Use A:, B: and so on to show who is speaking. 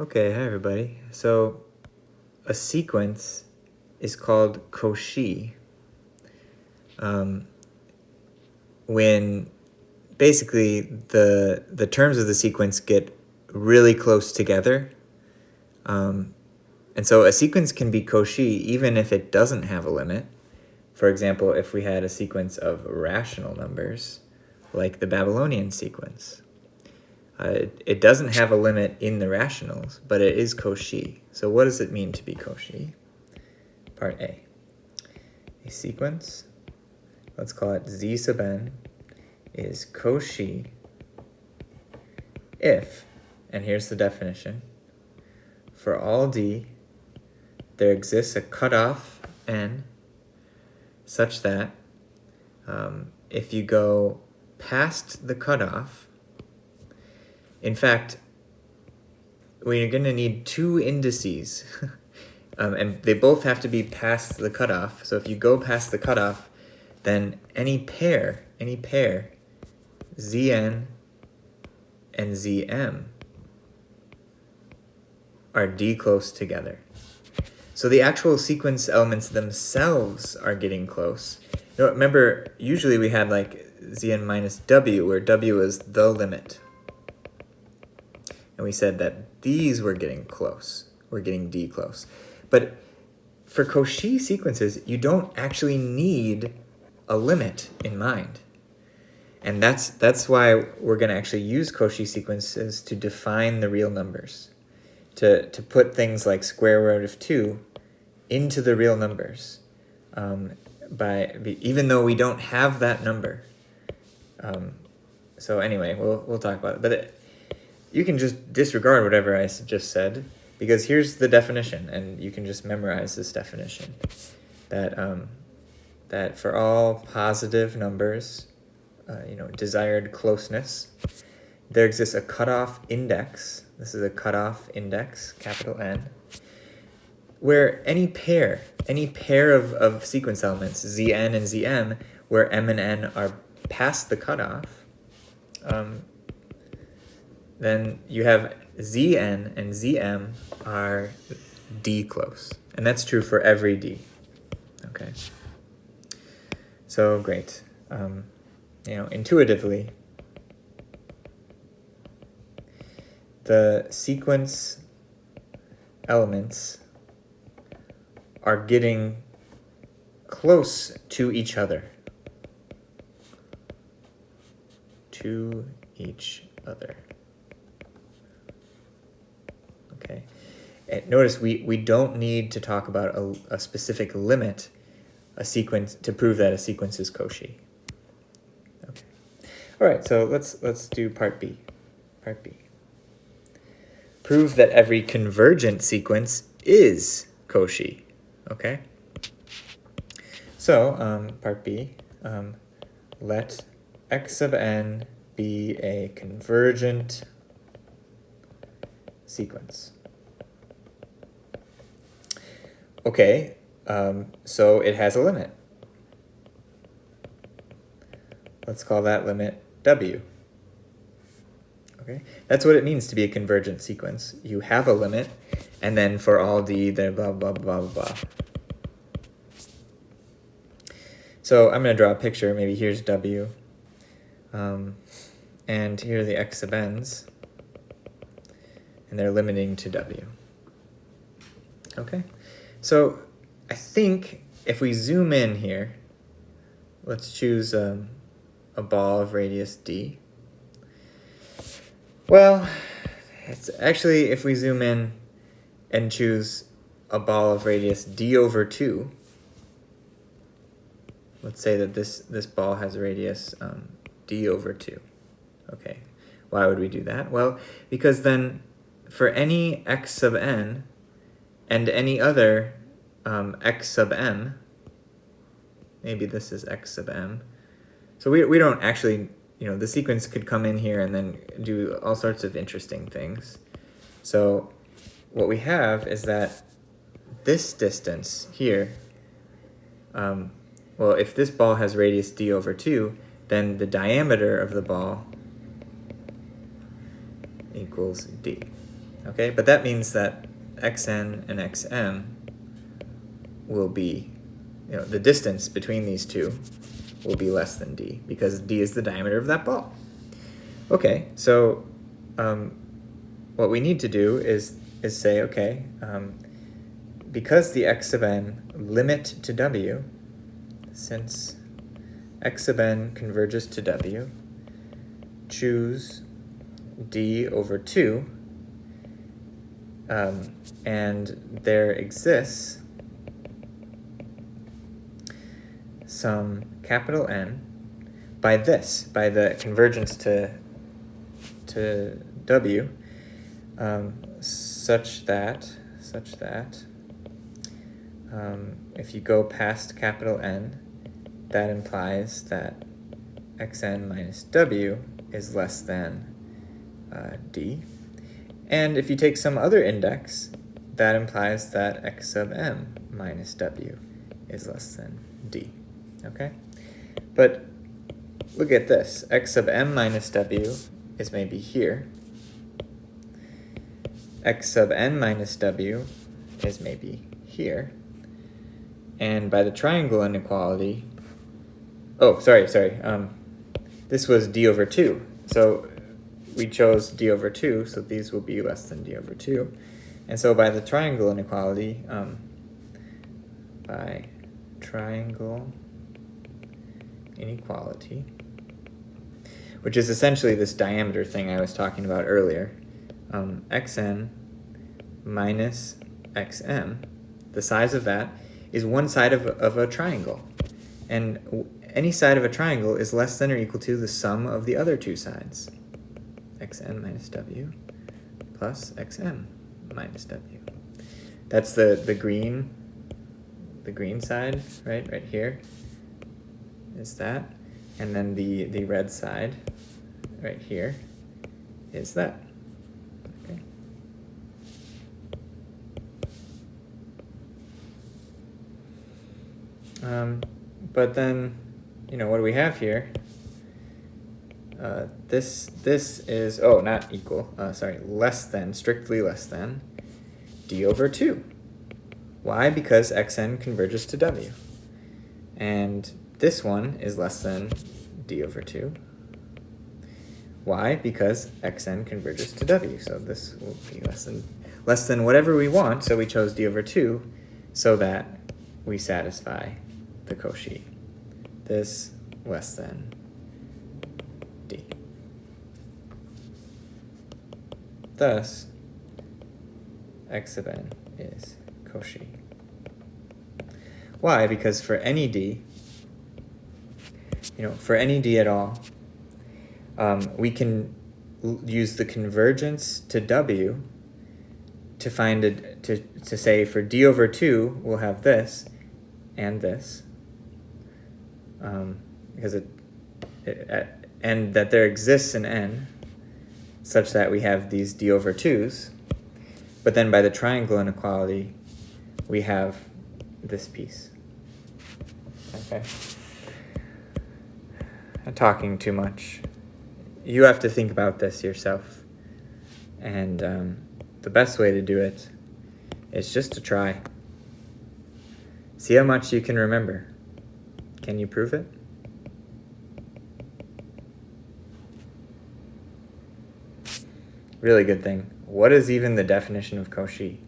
A: Okay, hi everybody. So a sequence is called Cauchy when basically the terms of the sequence get really close together. And so a sequence can be Cauchy even if it doesn't have a limit. For example, if we had a sequence of rational numbers, like the Babylonian sequence. It doesn't have a limit in the rationals, but it is Cauchy. So what does it mean to be Cauchy? Part A. A sequence, let's call it Z sub n, is Cauchy if, and here's the definition, for all D, there exists a cutoff n such that if you go past the cutoff, in fact, we're going to need two indices, and they both have to be past the cutoff. So if you go past the cutoff, then any pair, Zn and Zm are D close together. So the actual sequence elements themselves are getting close. Remember, usually we had like Zn minus W, where W is the limit. And we said that these were getting close. We're getting D close. But for Cauchy sequences, you don't actually need a limit in mind. And that's why we're going to actually use Cauchy sequences to define the real numbers. To put things like square root of 2 into the real numbers. Even though we don't have that number. So anyway, we'll talk about it. But you can just disregard whatever I just said, because here's the definition, and you can just memorize this definition. That for all positive numbers, desired closeness, there exists a cutoff index. This is a cutoff index, capital N, where any pair of sequence elements, Zn and Zm, where m and n are past the cutoff, then you have Zn and Zm are D close. And that's true for every D. Okay. So great. Intuitively, the sequence elements are getting close to each other. To each other. Okay. And notice we don't need to talk about a specific limit, a sequence, to prove that a sequence is Cauchy. Okay. All right, so let's do part B. Part B. Prove that every convergent sequence is Cauchy. Okay. So part B. Let x sub n be a convergent sequence. Okay, so it has a limit. Let's call that limit W. Okay, that's what it means to be a convergent sequence. You have a limit, and then for all D, then blah, blah, blah, blah. So I'm going to draw a picture. Maybe here's W. And here are the x sub n's. And they're limiting to W. Okay, so I think if we zoom in here, let's choose a ball of radius D. Well, it's actually, if we zoom in and choose a ball of radius D over 2, let's say that this ball has a radius D over 2. Okay, why would we do that? Well, because then for any x sub n and any other x sub m, maybe this is x sub m, so we don't actually, the sequence could come in here and then do all sorts of interesting things. So what we have is that this distance here, well, if this ball has radius D over 2, then the diameter of the ball equals D. Okay, but that means that xn and xm will be, the distance between these two will be less than d, because d is the diameter of that ball. Okay, so what we need to do is say, okay, because the x sub n limit to w, since x sub n converges to w, choose d over 2, and there exists some capital N by the convergence to w, such that if you go past capital N, that implies that xn minus w is less than d. And if you take some other index, that implies that x sub m minus w is less than d. Okay? But look at this. X sub m minus w is maybe here. X sub n minus w is maybe here. And by the triangle inequality, this was d over 2. So we chose d over 2, so these will be less than d over 2. And so by the triangle inequality, which is essentially this diameter thing I was talking about earlier, xn minus xm, the size of that is one side of a triangle. And any side of a triangle is less than or equal to the sum of the other two sides. Xn minus w plus xm minus w. That's the green side, right here is that. And then the red side right here is that. Okay. But then, what do we have here? This is, not equal, less than, strictly less than, d over 2. Why? Because xn converges to w. And this one is less than d over 2. Why? Because xn converges to w. So this will be less than whatever we want, so we chose d over 2 so that we satisfy the Cauchy. This less than d. Thus, x sub n is Cauchy. Why? Because for any d, for any d at all, we can use the convergence to w to find it, to say for d over 2, we'll have this and this, because and that there exists an n such that we have these d over 2's, but then by the triangle inequality, we have this piece. Okay? I'm talking too much. You have to think about this yourself. And the best way to do it is just to try. See how much you can remember. Can you prove it? Really good thing. What is even the definition of Cauchy?